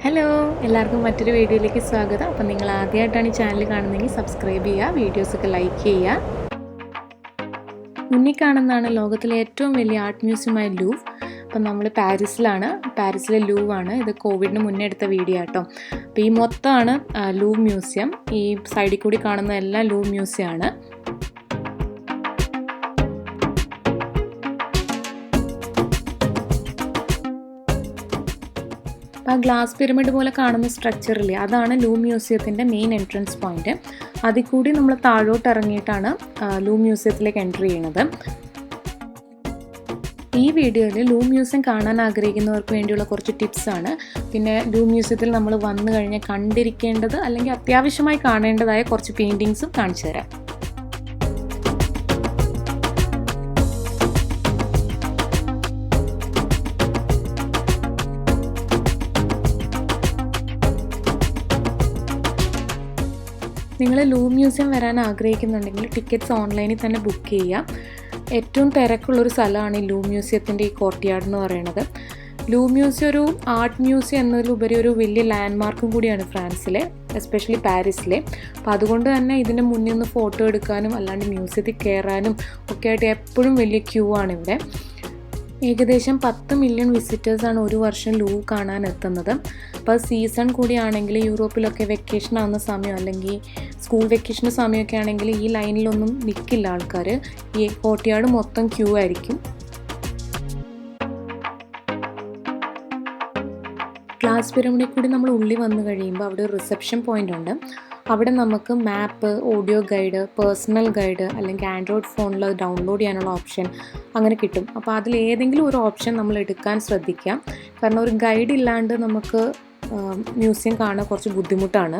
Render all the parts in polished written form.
Hello, എല്ലാവർക്കും മറ്റൊരു വീഡിയോയിലേക്ക് സ്വാഗതം. അപ്പം നിങ്ങൾ ആദ്യമായിട്ടാണ് ഈ ചാനൽ കാണുന്നതെങ്കിൽ സബ്സ്ക്രൈബ് ചെയ്യുക, വീഡിയോസൊക്കെ ലൈക്ക് ചെയ്യുക. മുന്നിൽ കാണുന്നതാണ് ലോകത്തിലെ ഏറ്റവും വലിയ ആർട്ട് മ്യൂസിയമായ ലൂവ്. അപ്പം നമ്മൾ പാരീസിലാണ്, പാരീസിലെ ലൂവ് ആണ്. ഇത് കോവിഡിന് മുന്നേ എടുത്ത വീഡിയോ കേട്ടോ. അപ്പോൾ ഈ മൊത്തമാണ് ലൂവ് മ്യൂസിയം. ഈ സൈഡിൽ കൂടി കാണുന്ന എല്ലാം ലൂവ് മ്യൂസിയം ആണ്. ആ ഗ്ലാസ് പിരമിഡ് പോലെ കാണുന്ന സ്ട്രക്ചറില്ലേ, അതാണ് ലൂവ് മ്യൂസിയത്തിൻ്റെ മെയിൻ എൻട്രൻസ് പോയിന്റ്. അതിൽ കൂടി നമ്മൾ താഴോട്ട് ഇറങ്ങിയിട്ടാണ് ലൂവ് മ്യൂസിയത്തിലേക്ക് എൻട്രി ചെയ്യുന്നത്. ഈ വീഡിയോയിൽ ലൂവ് മ്യൂസിയം കാണാൻ ആഗ്രഹിക്കുന്നവർക്ക് വേണ്ടിയുള്ള കുറച്ച് ടിപ്സാണ്. പിന്നെ ലൂവ് മ്യൂസിയത്തിൽ നമ്മൾ വന്നു കഴിഞ്ഞാൽ കണ്ടിരിക്കേണ്ടത് അല്ലെങ്കിൽ അത്യാവശ്യമായി കാണേണ്ടതായ കുറച്ച് പെയിൻറ്റിങ്സും കാണിച്ചു തരാം. നിങ്ങൾ ലൂവ് മ്യൂസിയം വരാൻ ആഗ്രഹിക്കുന്നുണ്ടെങ്കിൽ ടിക്കറ്റ്സ് ഓൺലൈനിൽ തന്നെ ബുക്ക് ചെയ്യുക. ഏറ്റവും തിരക്കുള്ളൊരു സ്ഥലമാണ് ഈ ലൂവ് മ്യൂസിയത്തിൻ്റെ ഈ കോർട്ട്യാർഡ് എന്ന് പറയുന്നത്. ലൂവ് മ്യൂസിയം ഒരു ആർട്ട് മ്യൂസിയം എന്നതിലുപരി ഒരു വലിയ ലാൻഡ്മാർക്കും കൂടിയാണ് ഫ്രാൻസിലെ, എസ്പെഷ്യലി പാരീസിലെ. അപ്പോൾ അതുകൊണ്ട് തന്നെ ഇതിൻ്റെ മുന്നിൽ നിന്ന് ഫോട്ടോ എടുക്കാനും അല്ലാണ്ട് മ്യൂസിയത്തിൽ കയറാനും ഒക്കെ ആയിട്ട് എപ്പോഴും വലിയ ക്യൂ ആണ് ഇവിടെ. ഏകദേശം 10 മില്യൺ വിസിറ്റേഴ്സാണ് ഒരു വർഷം ലൂവ് കാണാൻ എത്തുന്നത്. അപ്പോൾ സീസൺ കൂടിയാണെങ്കിൽ യൂറോപ്പിലൊക്കെ വെക്കേഷൻ ആവുന്ന സമയം അല്ലെങ്കിൽ സ്കൂൾ വെക്കേഷൻ സമയമൊക്കെ ആണെങ്കിൽ ഈ ലൈനിലൊന്നും നിൽക്കില്ല ആൾക്കാർ. ഈ കോർട്ട്യാർഡ് മൊത്തം ക്യൂ ആയിരിക്കും. ഗ്ലാസ് പിരമിഡിൽ കൂടി നമ്മൾ ഉള്ളിൽ വന്നു കഴിയുമ്പോൾ അവിടെ ഒരു റിസപ്ഷൻ പോയിൻ്റ് ഉണ്ട്. അവിടെ നമുക്ക് മാപ്പ്, ഓഡിയോ ഗൈഡ്, പേഴ്സണൽ ഗൈഡ് അല്ലെങ്കിൽ ആൻഡ്രോയിഡ് ഫോണിൽ അത് ഡൗൺലോഡ് ചെയ്യാനുള്ള ഓപ്ഷൻ അങ്ങനെ കിട്ടും. അപ്പോൾ അതിൽ ഏതെങ്കിലും ഒരു ഓപ്ഷൻ നമ്മൾ എടുക്കാൻ ശ്രദ്ധിക്കാം. കാരണം ഒരു ഗൈഡ് ഇല്ലാണ്ട് നമുക്ക് മ്യൂസിയം കാണാൻ കുറച്ച് ബുദ്ധിമുട്ടാണ്.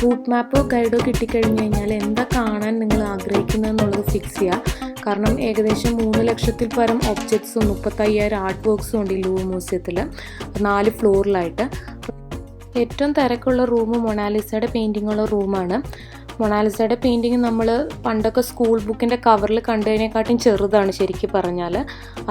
റൂട്ട് മാപ്പോ ഗൈഡോ കിട്ടിക്കഴിഞ്ഞ് കഴിഞ്ഞാൽ എന്താ കാണാൻ നിങ്ങൾ ആഗ്രഹിക്കുന്നതെന്നുള്ളത് ഫിക്സ് ചെയ്യുക. കാരണം ഏകദേശം 3 ലക്ഷത്തിൽ പരം ഒബ്ജക്ട്സും 35,000 ആർട്ട് വർക്ക്സും ഉണ്ട് ഈ ലൂവ് മ്യൂസിയത്തിൽ, 4 ഫ്ലോറിലായിട്ട്. ഏറ്റവും തിരക്കുള്ള റൂം മൊണാലിസയുടെ പെയിൻറ്റിങ്ങുള്ള റൂമാണ്. മൊണാലിസയുടെ പെയിൻറ്റിങ് നമ്മൾ പണ്ടൊക്കെ സ്കൂൾ ബുക്കിൻ്റെ കവറിൽ കണ്ടതിനെക്കാട്ടും ചെറുതാണ് ശരിക്കും പറഞ്ഞാൽ.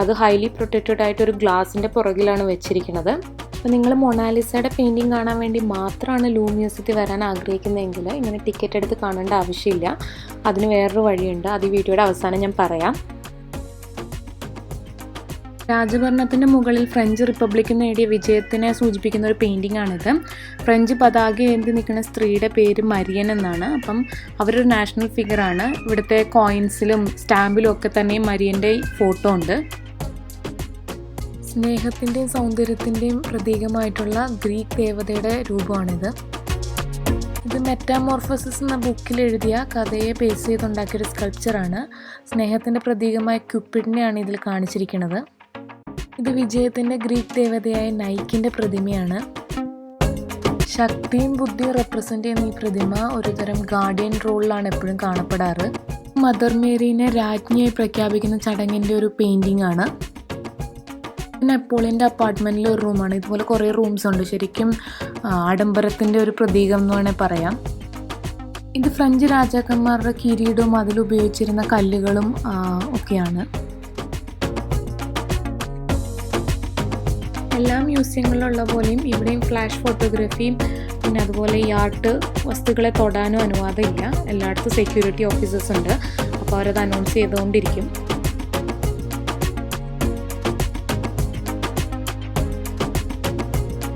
അത് ഹൈലി പ്രൊട്ടക്റ്റഡ് ആയിട്ട് ഒരു ഗ്ലാസിൻ്റെ പുറകിലാണ് വെച്ചിരിക്കുന്നത്. അപ്പോൾ നിങ്ങൾ മൊണാലിസയുടെ പെയിൻറ്റിങ് കാണാൻ വേണ്ടി മാത്രമാണ് ലൂവ് മ്യൂസിയത്തിൽ വരാൻ ആഗ്രഹിക്കുന്നതെങ്കിൽ ഇങ്ങനെ ടിക്കറ്റ് എടുത്ത് കാണേണ്ട ആവശ്യമില്ല. അതിന് വേറൊരു വഴിയുണ്ട്, അത് ഈ വീഡിയോയുടെ അവസാനം ഞാൻ പറയാം. രാജഭരണത്തിൻ്റെ മുകളിൽ ഫ്രഞ്ച് റിപ്പബ്ലിക്കിൽ നേടിയ വിജയത്തിനെ സൂചിപ്പിക്കുന്ന ഒരു പെയിൻറ്റിംഗ് ആണിത്. ഫ്രഞ്ച് പതാക ഏന്തി നിൽക്കുന്ന സ്ത്രീയുടെ പേര് മരിയൻ എന്നാണ്. അപ്പം അവരൊരു നാഷണൽ ഫിഗറാണ്. ഇവിടുത്തെ കോയിൻസിലും സ്റ്റാമ്പിലും ഒക്കെ തന്നെ മരിയൻ്റെ ഫോട്ടോ ഉണ്ട്. സ്നേഹത്തിൻ്റെയും സൗന്ദര്യത്തിൻ്റെയും പ്രതീകമായിട്ടുള്ള ഗ്രീക്ക് ദേവതയുടെ രൂപമാണിത്. ഇത് മെറ്റാമോർഫോസിസ് എന്ന ബുക്കിൽ എഴുതിയ കഥയെ ബേസ് ചെയ്തുണ്ടാക്കിയൊരു സ്കൾപ്ചറാണ്. സ്നേഹത്തിൻ്റെ പ്രതീകമായ ക്യൂപ്പിഡിനെയാണ് ഇതിൽ കാണിച്ചിരിക്കുന്നത്. ഇത് വിജയത്തിൻ്റെ ഗ്രീക്ക് ദേവതയായ നൈക്കിൻ്റെ പ്രതിമയാണ്. ശക്തിയും ബുദ്ധിയും റെപ്രസെൻ്റ് ചെയ്യുന്ന ഈ പ്രതിമ ഒരുതരം ഗാർഡിയൻ റോളിലാണ് എപ്പോഴും കാണപ്പെടാറ്. മദർ മേരീനെ രാജ്ഞിയായി പ്രഖ്യാപിക്കുന്ന ചടങ്ങിൻ്റെ ഒരു പെയിൻറ്റിംഗ് ആണ്. നെപ്പോളിയൻ്റെ അപ്പാർട്ട്മെൻറ്റിലെ ഒരു റൂമാണ്. ഇതുപോലെ കുറേ റൂംസ് ഉണ്ട്. ശരിക്കും ആഡംബരത്തിൻ്റെ ഒരു പ്രതീകം എന്ന് വേണേൽ പറയാം. ഇത് ഫ്രഞ്ച് രാജാക്കന്മാരുടെ കിരീടവും അതിലുപയോഗിച്ചിരുന്ന കല്ലുകളും ഒക്കെയാണ്. എല്ലാ മ്യൂസിയങ്ങളിലുള്ള പോലെയും ഇവിടെയും ഫ്ലാഷ് ഫോട്ടോഗ്രാഫിയും പിന്നെ അതുപോലെ ഈ ആർട്ട് വസ്തുക്കളെ തൊടാനും അനുവാദമില്ല. എല്ലായിടത്തും സെക്യൂരിറ്റി ഓഫീസേഴ്സ് ഉണ്ട്. അപ്പോൾ അവരത് അനൗൺസ് ചെയ്തുകൊണ്ടിരിക്കും.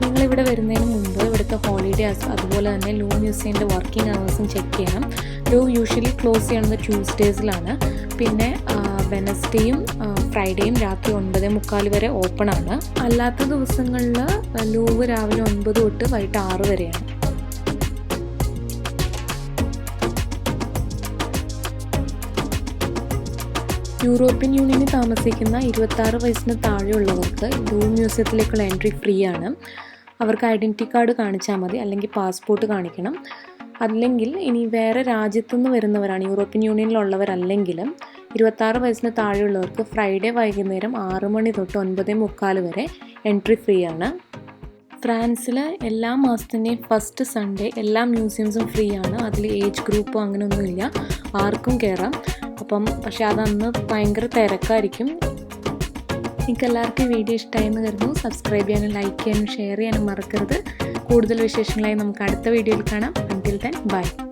നിങ്ങളിവിടെ വരുന്നതിന് മുമ്പ് ഇവിടുത്തെ ഹോളിഡേസ് അതുപോലെ തന്നെ ലൂവ് മ്യൂസിയത്തിൻ്റെ വർക്കിംഗ് അവേഴ്സും ചെക്ക് ചെയ്യണം. ലൂവ് യൂഷ്വലി ക്ലോസ് ചെയ്യുന്നത് ട്യൂസ്ഡേസിലാണ്. പിന്നെ വെനസ്ഡേയും ഫ്രൈഡേയും രാത്രി 9:45 വരെ ഓപ്പൺ ആണ്. അല്ലാത്ത ദിവസങ്ങളിൽ ലൂവ് രാവിലെ 9 തൊട്ട് വൈകിട്ട് 6 വരെയാണ്. യൂറോപ്യൻ യൂണിയനിൽ താമസിക്കുന്ന 26 വയസ്സിന് താഴെയുള്ളവർക്ക് ലൂവ് മ്യൂസിയത്തിലേക്കുള്ള എൻട്രി ഫ്രീ ആണ്. അവർക്ക് ഐഡൻറ്റിറ്റി കാർഡ് കാണിച്ചാൽ മതി, അല്ലെങ്കിൽ പാസ്പോർട്ട് കാണിക്കണം. അല്ലെങ്കിൽ ഇനി വേറെ രാജ്യത്തുനിന്ന് വരുന്നവരാണ്, യൂറോപ്യൻ യൂണിയനിലുള്ളവരല്ലെങ്കിലും 26 വയസ്സിന് താഴെയുള്ളവർക്ക് ഫ്രൈഡേ വൈകുന്നേരം 6 മണി തൊട്ട് 9:45 വരെ എൻട്രി ഫ്രീ ആണ്. ഫ്രാൻസിൽ എല്ലാ മാസത്തിൻ്റെയും ഫസ്റ്റ് സൺഡേ എല്ലാ മ്യൂസിയംസും ഫ്രീ ആണ്. അതിൽ ഏജ് ഗ്രൂപ്പോ അങ്ങനെയൊന്നുമില്ല, ആർക്കും കയറാം. പക്ഷേ അതന്ന് ഭയങ്കര തിരക്കായിരിക്കും. നിങ്ങൾക്ക് എല്ലാവർക്കും ഈ വീഡിയോ ഇഷ്ടമായെന്ന് കരുതുന്നു. സബ്സ്ക്രൈബ് ചെയ്യാനും ലൈക്ക് ചെയ്യാനും ഷെയർ ചെയ്യാനും മറക്കരുത്. കൂടുതൽ വിശേഷങ്ങളായി നമുക്ക് അടുത്ത വീഡിയോയിൽ കാണാം. Until then, bye.